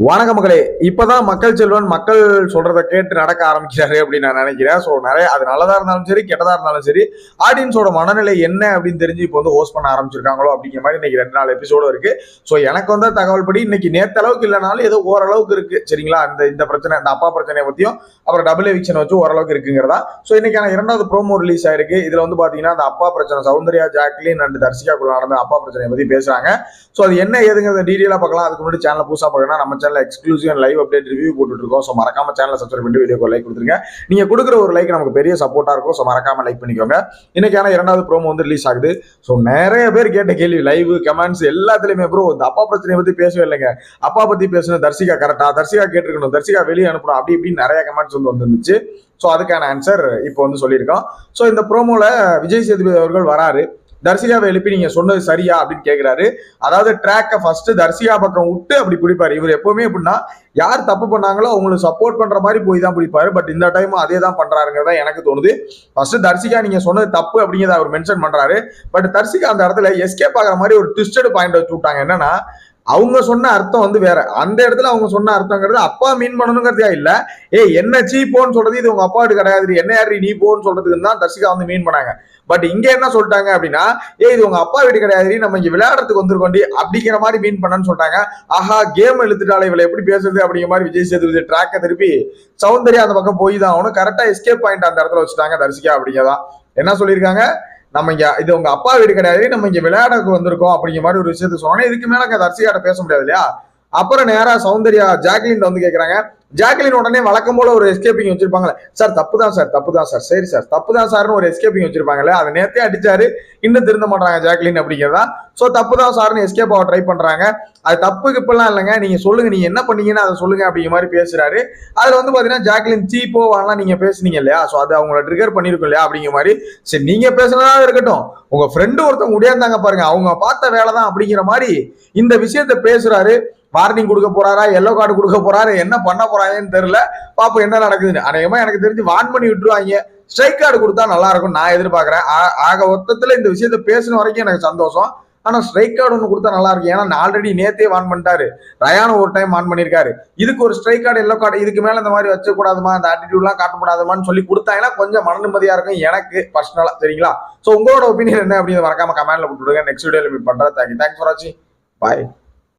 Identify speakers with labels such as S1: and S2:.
S1: வணக்க மக்களே. இப்பதான் மக்கள் செல்வன் மக்கள் சொல்றதை கேட்டு நடக்க ஆரம்பிக்கிறாரு அப்படின்னு நான் நினைக்கிறேன். ஸோ நிறைய அது நல்லதா இருந்தாலும் சரி கெட்டதா இருந்தாலும் சரி ஆடியன்ஸோட மனநிலை என்ன அப்படின்னு தெரிஞ்சு இப்போ வந்து ஹோஸ்ட் பண்ண ஆரம்பிச்சிருக்காங்களோ அப்படிங்கிற மாதிரி இன்னைக்கு 2-4 எபிசோடு இருக்கு. ஸோ எனக்கு வந்து தகவல் படி இன்னைக்கு நேற்று அளவுக்கு இல்லைனாலும் ஏதோ ஓரளவுக்கு இருக்கு சரிங்களா. இந்த பிரச்சனை இந்த அப்பா பிரச்சனையை பத்தியும் அப்புறம் டபுள் எவிக்ஷன் வச்சு ஓரளவுக்கு இருக்குங்கிறதா. ஸோ இன்னைக்கான 2வது ப்ரோமோ ரிலீஸ் ஆயிருக்கு. இதுல வந்து பாத்தீங்கன்னா அந்த அப்பா பிரச்சனை சௌந்தர்யா ஜாக்லின் அண்ட் தர்சிகாக்குள்ள நடந்த அப்பா பிரச்சனையை பத்தி பேசுறாங்க. ஸோ அது என்ன ஏதுங்கிறத டீடெயிலா பார்க்கலாம். அதுக்கு முன்னாடி சேனல் புதுசா பார்க்கணும் நம்ம channel exclusive and live update review போட்டுட்டு இருக்கோம். ஸோ மறக்காம சேனலை சப்ஸ்கிரைப் பண்ணி வீடியோக்கு லைக் கொடுத்துருங்க. நீங்க கொடுக்குற ஒரு லைக் நமக்கு பெரிய சப்போர்ட்டா இருக்கும். ஸோ மறக்காம லைக் பண்ணிக்கோங்க. இன்னைக்கான 2வது ப்ரோமோ வந்து ரிலீஸ் ஆகுது. ஸோ நிறைய பேர் கேட்ட கேள்வி லைவ் கமெண்ட்ஸ் எல்லாத்துலயுமே ப்ரோ இந்த அப்பா பிரச்சனையை பத்தி பேசவே இல்லைங்க, அப்பா பத்தி பேசணும், தர்சிகா கரெக்டா, தர்சிகா கேட்டிருக்கணும், தர்சிகா வெளியே அனுப்பணும் அப்படி இப்படின்னு நிறைய கமெண்ட்ஸ் வந்து வந்துருந்துச்சு. ஸோ அதுக்கான ஆன்சர் இப்போ வந்து சொல்லியிருக்கோம். ஸோ இந்த ப்ரோமோல விஜய் சேதுபதி அவர்கள் வராரு. தர்சிகாவை எழுப்பி நீங்க சொன்னது சரியா அப்படின்னு கேட்கிறாரு. அதாவது ட்ராக்கை ஃபர்ஸ்ட் தர்சிகா பக்கம் விட்டு அப்படி பிடிப்பாரு. இவர் எப்பவுமே எப்படின்னா யார் தப்பு பண்ணாங்களோ அவங்களுக்கு சப்போர்ட் பண்ற மாதிரி போய் தான் பிடிப்பாரு. பட் இந்த டைம் அதே தான் பண்றாருங்கிறதா எனக்கு தோணுது. ஃபர்ஸ்ட் தர்சிகா நீங்க சொன்னது தப்பு அப்படிங்கிறத அவர் மென்ஷன் பண்றாரு. பட் தர்சிகா அந்த இடத்துல எஸ்கேப் ஆகிற மாதிரி ஒரு ட்விஸ்டட் பாயிண்ட் வச்சு விட்டாங்க. என்னன்னா அவங்க சொன்ன அர்த்தம் வந்து வேற, அந்த இடத்துல அவங்க சொன்ன அர்த்தங்கிறது அப்பா மீன் பண்ணணுங்கிறதா இல்ல, என்ன சீ போன்னு சொல்றது இது உங்க அப்பாவுக்கு கிடையாது, என்ன யாரு நீ போன்னு சொல்றதுக்கு தான் தர்சிகா வந்து மீன் பண்ணாங்க. பட் இங்க என்ன சொல்லிட்டாங்க அப்படின்னா இது உங்க அப்பா வீடு கிடையாது, நம்ம இங்க விளையாடுறதுக்கு வந்திருக்கோண்டி அப்படிங்கிற மாதிரி மீன் பண்ணன்னு சொல்லிட்டாங்க. ஆஹா கேம் இழுத்துட்டாலே இவளை எப்படி பேசுறது அப்படிங்கிற மாதிரி விஜய் சேதுபதி ட்ராக்கை திருப்பி சௌந்தர்யா அந்த பக்கம் போய் தான் அவனும் கரெக்டா எஸ்கேப் பாயிண்ட் அந்த இடத்துல வச்சுட்டாங்க தர்சிகா. அப்படிங்கிறதான் என்ன சொல்லியிருக்காங்க, நம்ம இங்க இது உங்க அப்பா வீடு கிடையாது, நம்ம இங்க விளையாடக்கு வந்திருக்கோம் அப்படிங்கிற மாதிரி ஒரு விஷயத்த சொன்னோன்னே இதுக்கு மேல தர்சிகாட்ட பேச முடியாது இல்லையா. அப்புறம் நேரா சௌந்தர்யா ஜாக்லின் வந்து கேட்கறாங்க. ஜாக்லின் உடனே வழக்கம் போல ஒரு எஸ்கேப்பிங் வச்சிருப்பாங்களே, சார் தப்பு தான் சார், சரி சார் தப்பு தான் சார்னு ஒரு எஸ்கேப்பிங் வச்சிருப்பாங்களே, அதை நேரத்தே அடிச்சாரு, இன்னும் திருந்த மாட்டாங்க ஜாக்லின் அப்படிங்கிறதா. ஸோ தப்பு தான் சார்னு எஸ்கேப் ஆக ட்ரை பண்றாங்க. அது தப்புக்கு இப்பெல்லாம் இல்லைங்க, நீங்க சொல்லுங்க நீங்க என்ன பண்ணீங்கன்னு அதை சொல்லுங்க அப்படிங்கிற மாதிரி பேசுறாரு. அதுல வந்து பாத்தீங்கன்னா ஜாக்லின் சீப்போ வாங்கலாம் நீங்க பேசுனீங்க இல்லையா, ஸோ அது அவங்கள ட்ரிகர் பண்ணிருக்கும் இல்லையா அப்படிங்கிற மாதிரி. சரி நீங்க பேசுனதா இருக்கட்டும், உங்க ஃப்ரெண்டு ஒருத்தவங்க உடையாந்தாங்க பாருங்க, அவங்க பார்த்த வேலை தான் அப்படிங்கிற மாதிரி இந்த விஷயத்த பேசுறாரு. வார்னிங் கொடுக்க போறாரா, எல்லோ கார்டு கொடுக்க போறாரு, என்ன பண்ண போறாங்கன்னு தெரியல. பாப்போம் என்ன நடக்குதுன்னு. அநேகமா எனக்கு தெரிஞ்சு வார்ன் பண்ணி விட்டுருவாங்க, ஸ்ட்ரைக் கார்டு கொடுத்தா நல்லா இருக்கும் நான் எதிர்பார்க்கிறேன். ஆக மொத்தத்துல இந்த விஷயத்த பேசின வரைக்கும் எனக்கு சந்தோஷம். ஆனா ஸ்ட்ரைக் கார்டு ஒன்று கொடுத்தா நல்லா இருக்கும். ஏன்னா ஆல்ரெடி நேத்தே வார்ன் பண்ணிட்டாரு, ரயானும் ஒரு டைம் வார்ன் பண்ணிருக்காரு. இதுக்கு ஒரு ஸ்ட்ரைக் கார்டு எல்லோ கார்டு இதுக்கு மேல இந்த மாதிரி வச்சக்கூடாதுமா, இந்த ஆட்டிடியூட்லாம் காட்டக்கூடாதுமான்னு சொல்லி கொடுத்தாங்கன்னா கொஞ்சம் மன நிம்மதியா இருக்கும் எனக்கு பர்சனலா. சரிங்களா. ஸோ உங்களோட ஒப்பீனியன் என்ன அப்படின்னு மறக்காம கமெண்ட்ல போட்டுவிடுங்க. நெக்ஸ்ட் வீடியோல மீட் பண்றேன். தேங்க்ஸ் ஃபார் வாட்சிங். பாய்.